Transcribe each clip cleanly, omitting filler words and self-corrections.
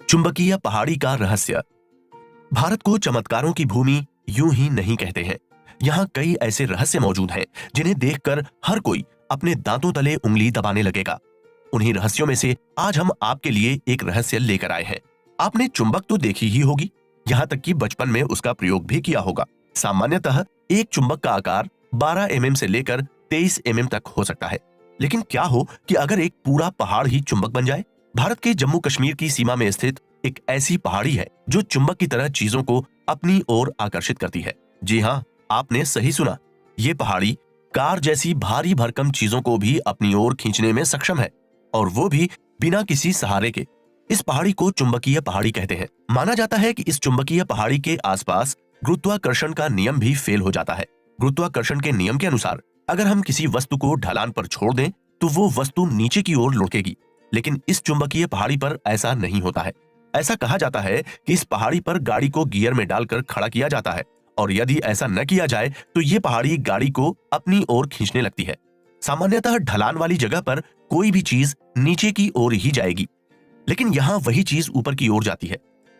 चुंबकीय पहाड़ी का रहस्य। भारत को चमत्कारों की भूमि यूं ही नहीं कहते हैं। यहाँ कई ऐसे रहस्य मौजूद हैं जिन्हें देखकर हर कोई अपने दांतों तले उंगली दबाने लगेगा। उन्हीं रहस्यों में से आज हम आपके लिए एक रहस्य लेकर आए हैं। आपने चुंबक तो देखी ही होगी, यहाँ तक कि बचपन में उसका प्रयोग भी किया होगा। सामान्यतः एक चुंबक का आकार 12 एमएम से लेकर 23 एमएम तक हो सकता है। लेकिन क्या हो कि अगर एक पूरा पहाड़ ही चुंबक बन जाए? भारत के जम्मू कश्मीर की सीमा में स्थित एक ऐसी पहाड़ी है जो चुंबक की तरह चीजों को अपनी ओर आकर्षित करती है। जी हाँ, आपने सही सुना। ये पहाड़ी कार जैसी भारी भरकम चीजों को भी अपनी ओर खींचने में सक्षम है, और वो भी बिना किसी सहारे के। इस पहाड़ी को चुंबकीय पहाड़ी कहते हैं। माना जाता है कि इस चुंबकीय पहाड़ी के आसपास गुरुत्वाकर्षण का नियम भी फेल हो जाता है। गुरुत्वाकर्षण के नियम के अनुसार अगर हम किसी वस्तु को ढलान पर छोड़ दें तो वो वस्तु नीचे की ओर लुढ़केगी, लेकिन इस चुंबकीय पहाड़ी पर ऐसा नहीं होता है। ऐसा कहा जाता है कि इस पहाड़ी पर गाड़ी को गियर में डालकर खड़ा किया जाता है, और यदि ऐसा न किया जाए तो ये पहाड़ी गाड़ी को अपनी ओर खींचने लगती है। सामान्यतः ढलान वाली जगह पर कोई भी चीज नीचे की ओर ही जाएगी, लेकिन यहाँ वही चीज ऊपर की ओर जाती है।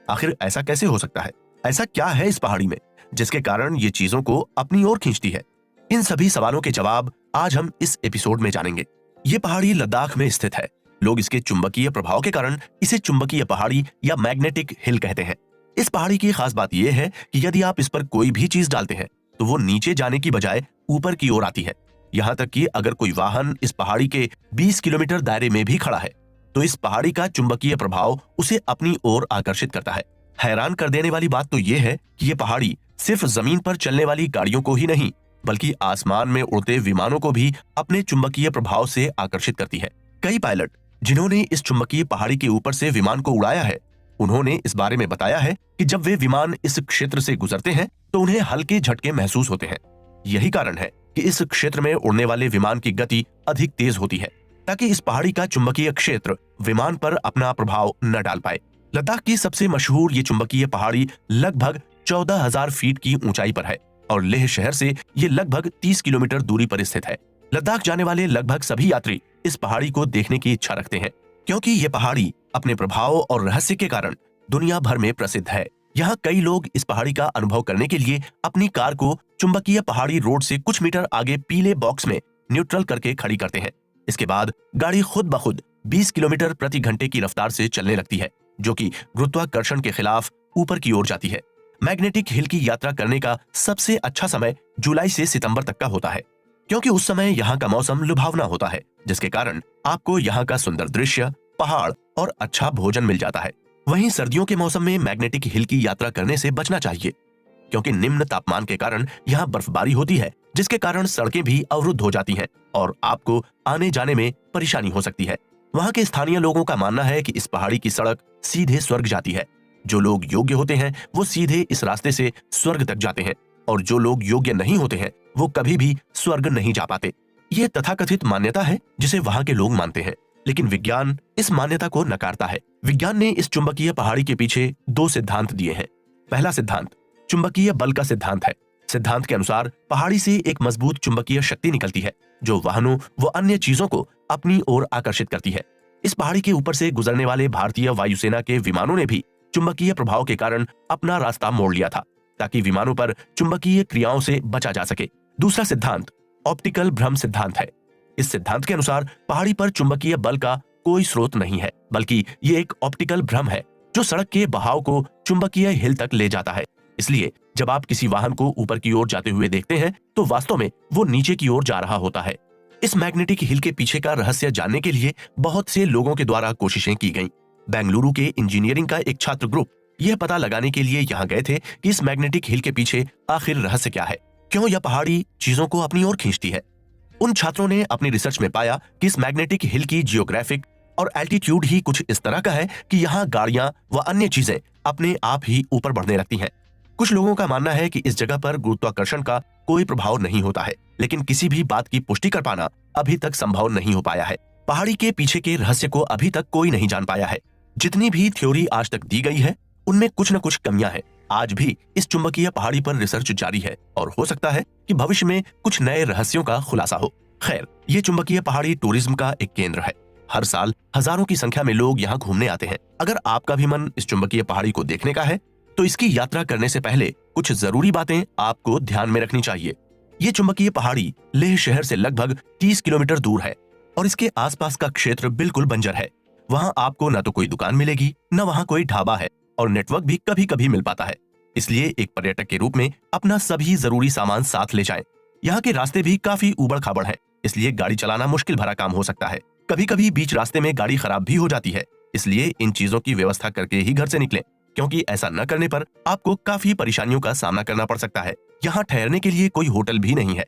आखिर ऐसा कैसे हो सकता है? ऐसा क्या है इस पहाड़ी में जिसके कारण ये चीजों को अपनी ओर खींचती है? इन सभी सवालों के जवाब आज हम इस एपिसोड में जानेंगे। ये पहाड़ी लद्दाख में स्थित है। लोग इसके चुंबकीय प्रभाव के कारण इसे चुंबकीय पहाड़ी या मैग्नेटिक हिल कहते हैं। इस पहाड़ी की खास बात यह है कि यदि आप इस पर कोई भी चीज डालते हैं तो वो नीचे जाने की बजाय ऊपर की ओर आती है। यहाँ तक कि अगर कोई वाहन इस पहाड़ी के 20 किलोमीटर दायरे में भी खड़ा है तो इस पहाड़ी का चुंबकीय प्रभाव उसे अपनी ओर आकर्षित करता है। हैरान कर देने वाली बात तो यह है कि ये पहाड़ी सिर्फ जमीन पर चलने वाली गाड़ियों को ही नहीं, बल्कि आसमान में उड़ते विमानों को भी अपने चुंबकीय प्रभाव से आकर्षित करती है। कई पायलट जिन्होंने इस चुंबकीय पहाड़ी के ऊपर से विमान को उड़ाया है, उन्होंने इस बारे में बताया है कि जब वे विमान इस क्षेत्र से गुजरते हैं तो उन्हें हल्के झटके महसूस होते हैं। यही कारण है कि इस क्षेत्र में उड़ने वाले विमान की गति अधिक तेज होती है, ताकि इस पहाड़ी का चुंबकीय क्षेत्र विमान पर अपना प्रभाव न डाल पाए। लद्दाख की सबसे मशहूर ये चुंबकीय पहाड़ी लगभग 14,000 फीट की ऊंचाई पर है, और लेह शहर से ये लगभग 30 किलोमीटर दूरी पर स्थित है। लद्दाख जाने वाले लगभग सभी यात्री इस पहाड़ी को देखने की इच्छा रखते हैं, क्योंकि ये पहाड़ी अपने प्रभाव और रहस्य के कारण दुनिया भर में प्रसिद्ध है। यहाँ कई लोग इस पहाड़ी का अनुभव करने के लिए अपनी कार को चुंबकीय पहाड़ी रोड से कुछ मीटर आगे पीले बॉक्स में न्यूट्रल करके खड़ी करते हैं। इसके बाद गाड़ी खुद ब खुद 20 किलोमीटर प्रति घंटे की रफ्तार से चलने लगती है, जो कि गुरुत्वाकर्षण के खिलाफ ऊपर की ओर जाती है। मैग्नेटिक हिल की यात्रा करने का सबसे अच्छा समय जुलाई से सितंबर तक का होता है, क्योंकि उस समय यहाँ का मौसम लुभावना होता है, जिसके कारण आपको यहाँ का सुंदर दृश्य, पहाड़ और अच्छा भोजन मिल जाता है। वहीं सर्दियों के मौसम में मैग्नेटिक हिल की यात्रा करने से बचना चाहिए, क्योंकि निम्न तापमान के कारण यहाँ बर्फबारी होती है, जिसके कारण सड़कें भी अवरुद्ध हो जाती हैं और आपको आने जाने में परेशानी हो सकती है। वहाँ के स्थानीय लोगों का मानना है कि इस पहाड़ी की सड़क सीधे स्वर्ग जाती है। जो लोग योग्य होते हैं वो सीधे इस रास्ते से स्वर्ग तक जाते हैं, और जो लोग योग्य नहीं होते हैं वो कभी भी स्वर्ग नहीं जा पाते। ये तथाकथित मान्यता है जिसे वहाँ के लोग मानते हैं, लेकिन विज्ञान इस मान्यता को नकारता है। विज्ञान ने इस चुंबकीय पहाड़ी के पीछे 2 सिद्धांत दिए हैं। पहला सिद्धांत चुंबकीय बल का सिद्धांत है। सिद्धांत के अनुसार पहाड़ी से एक मजबूत चुंबकीय शक्ति निकलती है जो वाहनों व अन्य चीजों को अपनी ओर आकर्षित करती है। इस पहाड़ी के ऊपर से गुजरने वाले भारतीय वायुसेना के विमानों ने भी चुंबकीय प्रभाव के कारण अपना रास्ता मोड़ लिया था, ताकि विमानों पर चुंबकीय क्रियाओं से बचा जा सके। दूसरा सिद्धांत ऑप्टिकल भ्रम सिद्धांत है। इस सिद्धांत के अनुसार पहाड़ी पर चुंबकीय बल का कोई स्रोत नहीं है, बल्कि ये एक ऑप्टिकल भ्रम है जो सड़क के बहाव को चुंबकीय हिल तक ले जाता है। इसलिए जब आप किसी वाहन को ऊपर की ओर जाते हुए देखते हैं तो वास्तव में वो नीचे की ओर जा रहा होता है। इस मैग्नेटिक हिल के पीछे का रहस्य जानने के लिए बहुत से लोगों के द्वारा कोशिशें की गईं। बेंगलुरु के इंजीनियरिंग का एक छात्र ग्रुप यह पता लगाने के लिए यहाँ गए थे कि इस मैग्नेटिक हिल के पीछे आखिर रहस्य क्या है, क्यों यह पहाड़ी चीजों को अपनी ओर खींचती है। उन छात्रों ने अपनी रिसर्च में पाया कि इस मैग्नेटिक हिल की जियोग्राफिक और एल्टीट्यूड ही कुछ इस तरह का है कि यहाँ गाड़ियां व अन्य चीजें अपने आप ही ऊपर बढ़ने लगती हैं। कुछ लोगों का मानना है कि इस जगह पर गुरुत्वाकर्षण का कोई प्रभाव नहीं होता है, लेकिन किसी भी बात की पुष्टि कर पाना अभी तक संभव नहीं हो पाया है। पहाड़ी के पीछे के रहस्य को अभी तक कोई नहीं जान पाया है। जितनी भी थ्योरी आज तक दी गई है उनमें कुछ न कुछ कमियां हैं। आज भी इस चुंबकीय पहाड़ी पर रिसर्च जारी है और हो सकता है कि भविष्य में कुछ नए रहस्यों का खुलासा हो। खैर, ये चुंबकीय पहाड़ी टूरिज्म का एक केंद्र है। हर साल हजारों की संख्या में लोग यहाँ घूमने आते हैं। अगर आपका भी मन इस चुंबकीय पहाड़ी को देखने का है तो इसकी यात्रा करने से पहले कुछ जरूरी बातें आपको ध्यान में रखनी चाहिए। ये चुंबकीय पहाड़ी लेह शहर से लगभग 30 किलोमीटर दूर है और इसके आसपास का क्षेत्र बिल्कुल बंजर है। वहाँ आपको न तो कोई दुकान मिलेगी, न वहाँ कोई ढाबा है और नेटवर्क भी कभी कभी मिल पाता है। इसलिए एक पर्यटक के रूप में अपना सभी जरूरी सामान साथ ले जाएं। यहाँ के रास्ते भी काफी ऊबड़ खाबड़ हैं, इसलिए गाड़ी चलाना मुश्किल भरा काम हो सकता है। कभी कभी बीच रास्ते में गाड़ी खराब भी हो जाती है, इसलिए इन चीजों की व्यवस्था करके ही घर से निकलें, क्योंकि ऐसा न करने पर आपको काफी परेशानियों का सामना करना पड़ सकता है। यहाँ ठहरने के लिए कोई होटल भी नहीं है,